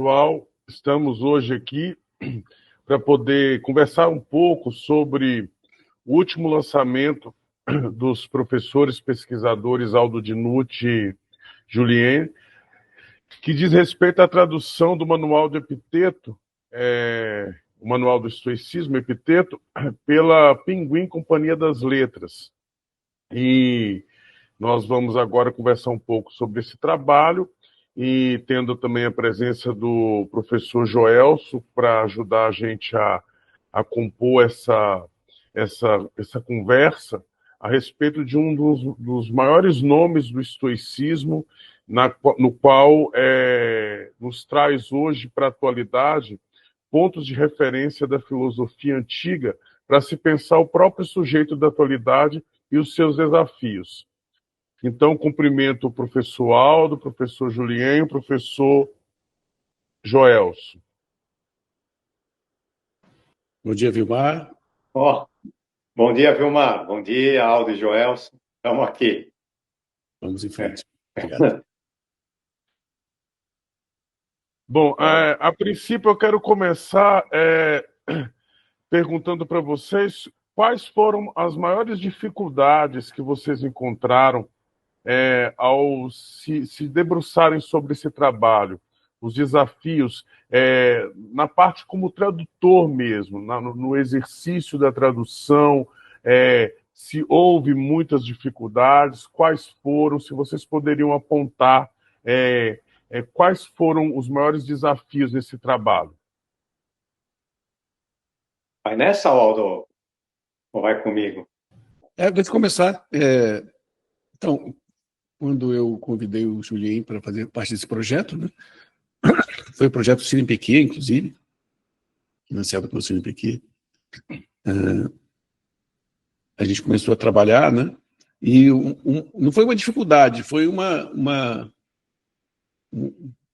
pessoal. Estamos hoje aqui para poder conversar um pouco sobre o último lançamento dos professores pesquisadores Aldo Dinucci e Julien, que diz respeito à tradução do Manual do Epiteto, o Manual do Estoicismo, Epiteto, pela Pinguim Companhia das Letras. E nós vamos agora conversar um pouco sobre esse trabalho, e tendo também a presença do professor Joelso para ajudar a gente a compor essa conversa a respeito de um dos maiores nomes do estoicismo, no qual nos traz hoje para a atualidade pontos de referência da filosofia antiga para se pensar o próprio sujeito da atualidade e os seus desafios. Então, cumprimento o professor Aldo, o professor Julien e o professor Joelso. Bom dia, Vilmar. Bom dia, Vilmar. Bom dia, Aldo e Joelso. Estamos aqui. Vamos em frente. Obrigado. Bom, a princípio eu quero começar perguntando para vocês quais foram as maiores dificuldades que vocês encontraram ao se debruçarem sobre esse trabalho, os desafios, na parte como tradutor mesmo, no exercício da tradução, se houve muitas dificuldades, quais foram, se vocês poderiam apontar quais foram os maiores desafios desse trabalho. Vai nessa, Aldo? Ou vai comigo? Deixa eu começar. Então, quando eu convidei o Julien para fazer parte desse projeto, né? Foi o projeto CNPq, inclusive, financiado pelo CNPq. A gente começou a trabalhar, né? E não foi uma dificuldade, foi uma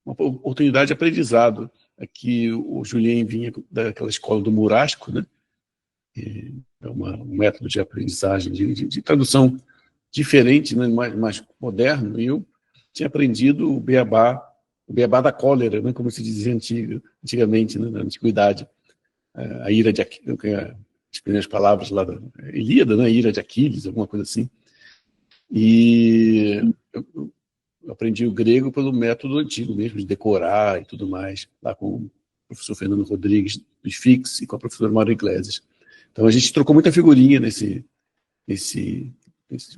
oportunidade de aprendizado. Aqui o Julien vinha daquela escola do Murasco, né? É um método de aprendizagem, de tradução diferente, né? mais moderno, e eu tinha aprendido o beabá da cólera, né? Como se dizia antigamente, né? Na antiguidade. A ira de Aquiles, as primeiras palavras lá da Ilíada, né? A ira de Aquiles, alguma coisa assim. E eu aprendi o grego pelo método antigo mesmo, de decorar e tudo mais, lá com o professor Fernando Rodrigues, do IFIX, e com a professora Maura Iglesias. Então, a gente trocou muita figurinha nesse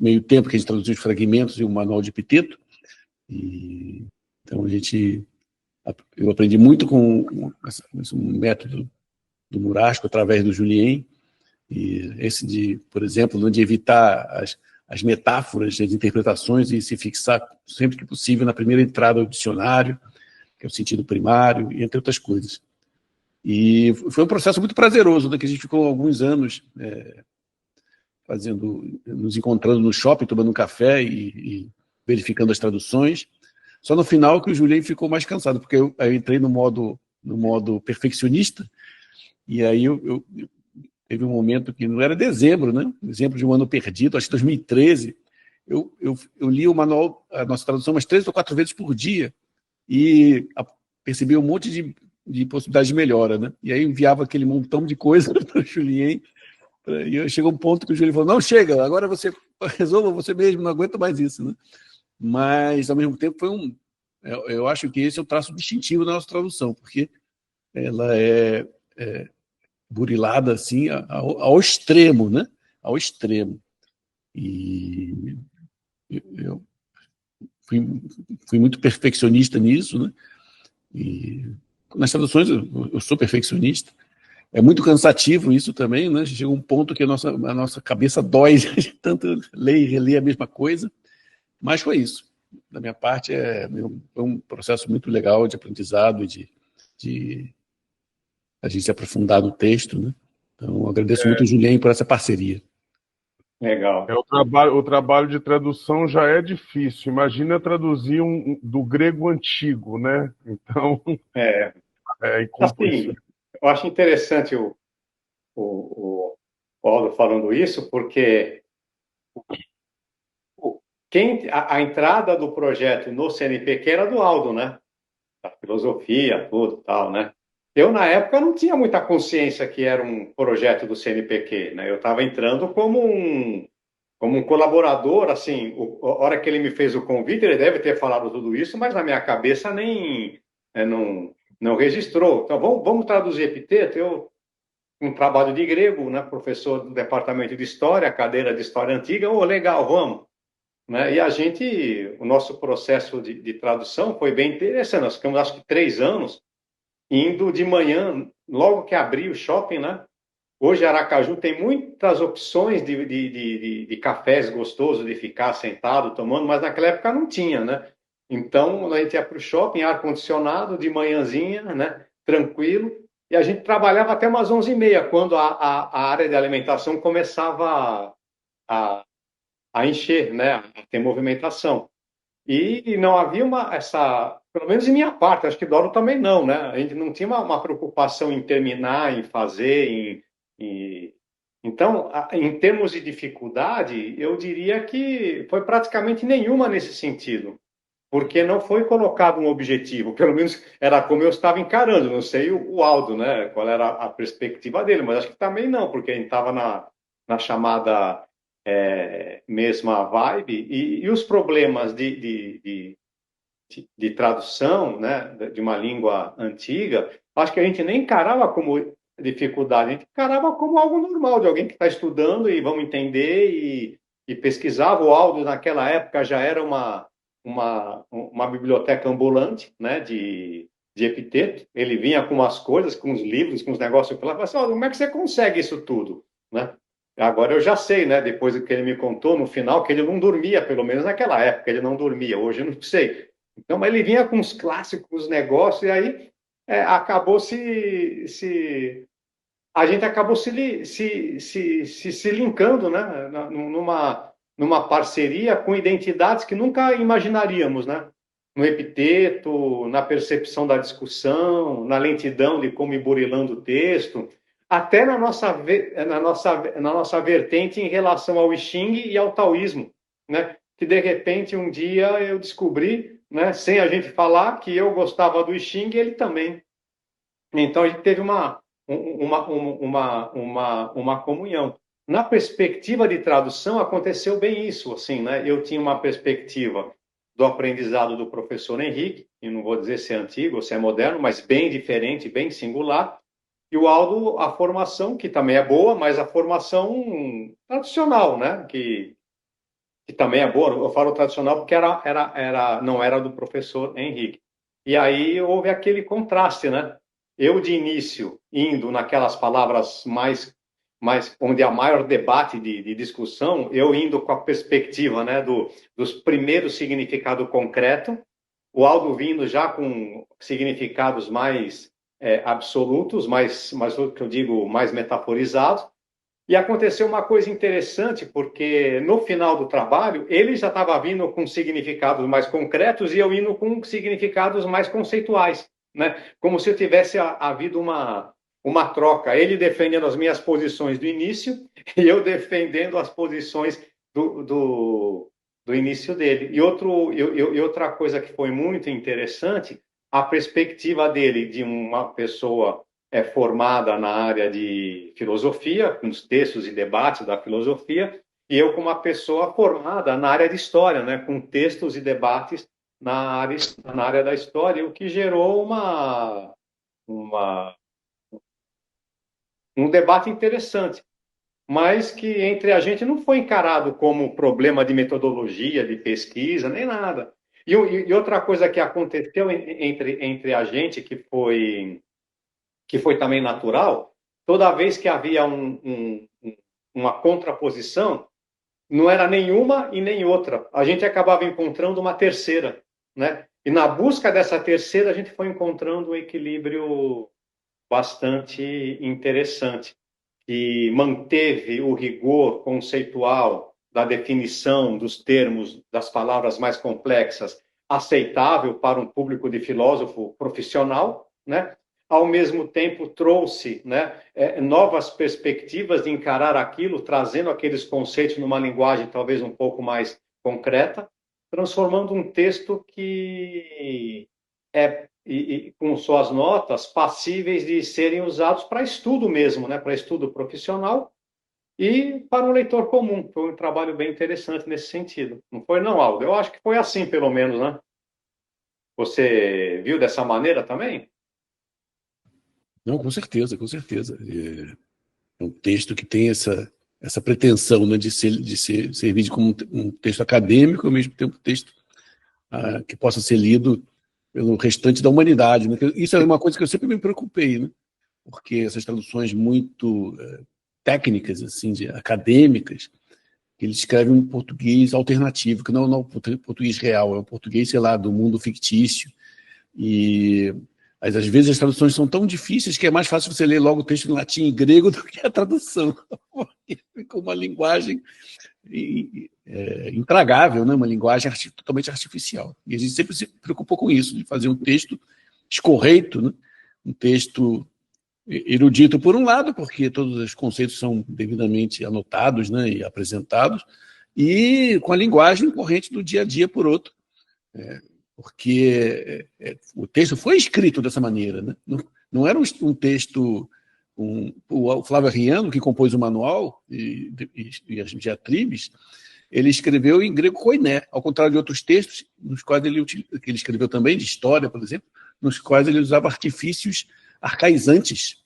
meio tempo que a gente traduziu os fragmentos e o manual de Epiteto. Então, eu aprendi muito com esse método do Murasco, através do Julien, e esse por exemplo, de evitar as metáforas, as interpretações, e se fixar sempre que possível na primeira entrada ao dicionário, que é o sentido primário, e entre outras coisas. E foi um processo muito prazeroso, né, que a gente ficou alguns anos nos encontrando no shopping, tomando um café e verificando as traduções. Só no final que o Julien ficou mais cansado, porque eu entrei no modo perfeccionista, e aí teve um momento que não era dezembro, né? Dezembro de um ano perdido, acho que 2013, eu li o manual, a nossa tradução, umas 3 ou 4 vezes por dia, e percebi um monte de possibilidades de melhora, né? E aí enviava aquele montão de coisa para o Julien, e chegou um ponto que o Julien falou, não, chega, agora você resolva você mesmo, não aguento mais isso, né? Mas, ao mesmo tempo, eu acho que esse é o traço distintivo da nossa tradução, porque ela é burilada assim ao extremo, né? Ao extremo. E eu fui muito perfeccionista nisso, né? E nas traduções eu sou perfeccionista. É muito cansativo isso também, né? Chega um ponto que a nossa cabeça dói de tanto ler e reler a mesma coisa. Mas foi isso. Da minha parte, foi um processo muito legal de aprendizado e de a gente se aprofundar no texto, né? Então, agradeço muito o Julien por essa parceria. Legal. O trabalho de tradução já é difícil. Imagina traduzir do grego antigo, né? Então, assim, eu acho interessante o Aldo falando isso, porque a entrada do projeto no CNPq era do Aldo, né? da filosofia, tudo tal, né? Eu, na época, não tinha muita consciência que era um projeto do CNPq, né? Eu estava entrando como um colaborador, assim, a hora que ele me fez o convite, ele deve ter falado tudo isso, mas na minha cabeça nem não registrou. Então, vamos traduzir epiteto. Eu, um trabalho de grego, né, professor do departamento de história, cadeira de história antiga, legal, vamos. Né? E o nosso processo de tradução foi bem interessante. Nós ficamos, acho que 3 anos, indo de manhã, logo que abriu o shopping, né? Hoje, Aracaju tem muitas opções de cafés gostosos de ficar sentado tomando, mas naquela época não tinha, né? Então, a gente ia para o shopping, ar-condicionado, de manhãzinha, né? Tranquilo, e a gente trabalhava até umas 11h30, quando a área de alimentação começava a encher, né? A ter movimentação. E não havia pelo menos em minha parte, acho que Doro também não, né? A gente não tinha uma preocupação em terminar, em fazer, então, em termos de dificuldade, eu diria que foi praticamente nenhuma nesse sentido, porque não foi colocado um objetivo, pelo menos era como eu estava encarando, não sei o Aldo, né? Qual era a perspectiva dele, mas acho que também não, porque a gente estava na chamada mesma vibe, e os problemas de tradução, né, de uma língua antiga, acho que a gente nem encarava como dificuldade, a gente encarava como algo normal, de alguém que está estudando e vamos entender e pesquisava. O Aldo, naquela época, já era uma biblioteca ambulante, né, de epiteto. Ele vinha com umas coisas, com os livros, com os negócios, eu falava assim, como é que você consegue isso tudo? Né? Agora eu já sei, né, depois do que ele me contou, no final, que ele não dormia, pelo menos naquela época, ele não dormia, hoje eu não sei. Então, ele vinha com os clássicos negócios, e aí acabou a gente acabou se linkando, né, numa parceria com identidades que nunca imaginaríamos, né? No epiteto, na percepção da discussão, na lentidão de como ir burilando o texto, até na nossa vertente em relação ao I Ching e ao taoísmo, né? Que de repente um dia eu descobri, né, sem a gente falar, que eu gostava do I Ching e ele também. Então a gente teve uma comunhão. Na perspectiva de tradução aconteceu bem isso, assim, né? Eu tinha uma perspectiva do aprendizado do professor Henrique, e não vou dizer se é antigo ou se é moderno, mas bem diferente, bem singular. E o Aldo, a formação, que também é boa, mas a formação tradicional, né? Que também é boa. Eu falo tradicional porque não era do professor Henrique. E aí houve aquele contraste, né? Eu, de início, indo naquelas palavras onde há maior debate de discussão, eu indo com a perspectiva, né, dos primeiros significados concretos, o Aldo vindo já com significados mais absolutos, mais o que eu digo, mais metaforizados. E aconteceu uma coisa interessante, porque no final do trabalho, ele já estava vindo com significados mais concretos e eu indo com significados mais conceituais, né? Como se tivesse havido uma troca. Ele defendendo as minhas posições do início e eu defendendo as posições do início dele. E outra coisa que foi muito interessante, a perspectiva dele de uma pessoa formada na área de filosofia, com os textos e debates da filosofia, e eu como uma pessoa formada na área de história, né, com textos e debates na área da história, o que gerou um debate interessante, mas que entre a gente não foi encarado como problema de metodologia, de pesquisa, nem nada. E outra coisa que aconteceu entre a gente, que foi também natural, toda vez que havia uma contraposição, não era nenhuma e nem outra. A gente acabava encontrando uma terceira, né? E na busca dessa terceira, a gente foi encontrando um equilíbrio bastante interessante, que manteve o rigor conceitual da definição dos termos, das palavras mais complexas, aceitável para um público de filósofo profissional, né? Ao mesmo tempo trouxe, né, novas perspectivas de encarar aquilo, trazendo aqueles conceitos numa linguagem talvez um pouco mais concreta, transformando um texto que com suas notas passíveis de serem usados para estudo mesmo, né? Para estudo profissional e para um leitor comum. Foi um trabalho bem interessante nesse sentido. Não foi não, Aldo? Eu acho que foi assim, pelo menos, né? Você viu dessa maneira também? Não, com certeza, com certeza. É um texto que tem essa pretensão, né, de servir como um texto acadêmico, ao mesmo tempo um texto que possa ser lido pelo restante da humanidade. Né? Isso é uma coisa que eu sempre me preocupei, né? Porque essas traduções muito técnicas, assim, acadêmicas, que eles escrevem um português alternativo, que não é um português real, é um português, sei lá, do mundo fictício. E às vezes as traduções são tão difíceis que é mais fácil você ler logo o texto em latim e grego do que a tradução. Fica uma linguagem intragável, né? Uma linguagem totalmente artificial. E a gente sempre se preocupou com isso, de fazer um texto escorreito, né? Um texto erudito por um lado, porque todos os conceitos são devidamente anotados, né, e apresentados, e com a linguagem corrente do dia a dia por outro. Porque o texto foi escrito dessa maneira, né? Não era um texto... o Flávio Arriano, que compôs o manual e as diatribes, ele escreveu em grego koiné, ao contrário de outros textos, nos quais que ele escreveu também, de história, por exemplo, nos quais ele usava artifícios arcaizantes.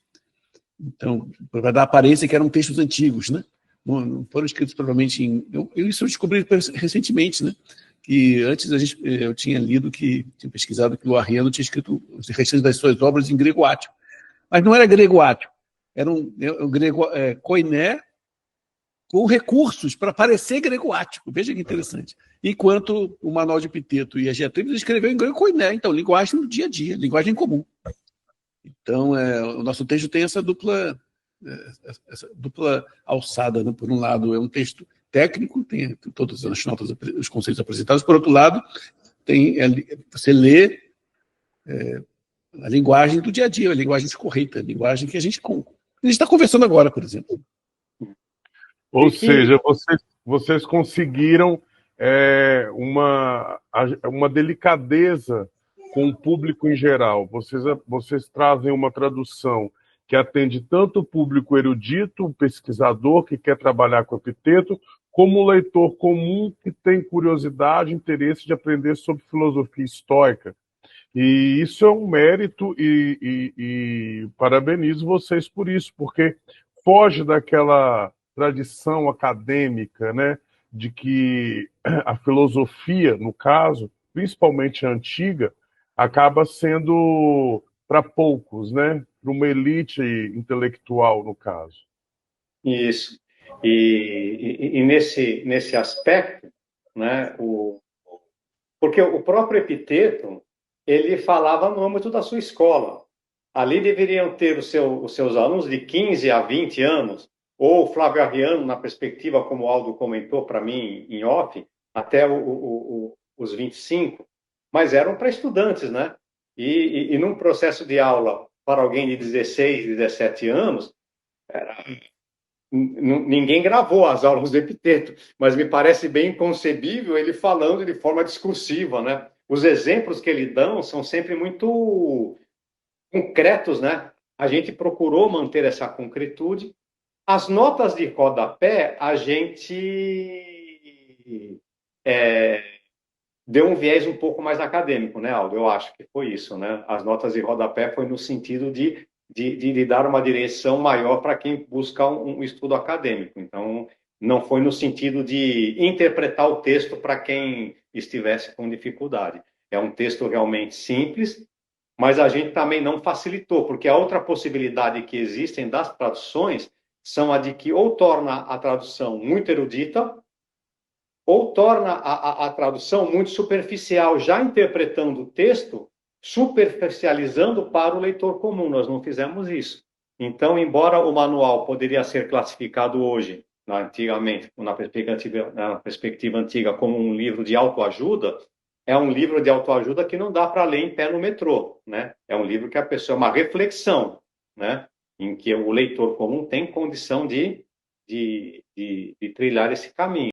Então, para dar a aparência que eram textos antigos, né? Não foram escritos provavelmente em... Isso eu descobri recentemente, né? Que antes eu tinha lido, tinha pesquisado que o Arriano tinha escrito os restantes das suas obras em grego átio. Mas não era grego átio, era um grego koiné com recursos para parecer grego ático. Veja que interessante. Enquanto o Manual de Epiteto e as diatribes escreveu em grego koiné, então linguagem do dia a dia, linguagem comum. Então, o nosso texto tem essa dupla alçada, né? Por um lado, é um texto técnico, tem todas as notas, os conceitos apresentados. Por outro lado, você lê a linguagem do dia a dia, a linguagem escorreita, a linguagem que a gente está conversando agora, por exemplo. Ou seja, vocês conseguiram uma delicadeza com o público em geral. Vocês trazem uma tradução que atende tanto o público erudito, o pesquisador que quer trabalhar com epiteto, como o leitor comum que tem curiosidade, interesse de aprender sobre filosofia estoica. E isso é um mérito e parabenizo vocês por isso, porque foge daquela tradição acadêmica, né, de que a filosofia, no caso, principalmente a antiga, acaba sendo para poucos, né, para uma elite intelectual, no caso. Isso. E nesse aspecto, né, porque o próprio Epiteto, ele falava no âmbito da sua escola. Ali deveriam ter os seus alunos de 15 a 20 anos, ou Flávio Arriano, na perspectiva, como o Aldo comentou para mim em off, até os 25, mas eram para estudantes, né? E num processo de aula para alguém de 16, 17 anos, ninguém gravou as aulas do Epiteto, mas me parece bem inconcebível ele falando de forma discursiva, né? Os exemplos que ele dão são sempre muito concretos, né? A gente procurou manter essa concretude. As notas de rodapé, a gente deu um viés um pouco mais acadêmico, né, Aldo? Eu acho que foi isso, né? As notas de rodapé foi no sentido de dar uma direção maior para quem busca um estudo acadêmico. Então, não foi no sentido de interpretar o texto para quem estivesse com dificuldade. É um texto realmente simples, mas a gente também não facilitou, porque a outra possibilidade que existem das traduções são a de que ou torna a tradução muito erudita, ou torna a tradução muito superficial, já interpretando o texto, superficializando para o leitor comum. Nós não fizemos isso. Então, embora o manual poderia ser classificado hoje, antigamente, na perspectiva antiga, como um livro de autoajuda, é um livro de autoajuda que não dá para ler em pé no metrô, né? É um livro que a pessoa, uma reflexão, né? Em que o leitor comum tem condição de trilhar esse caminho.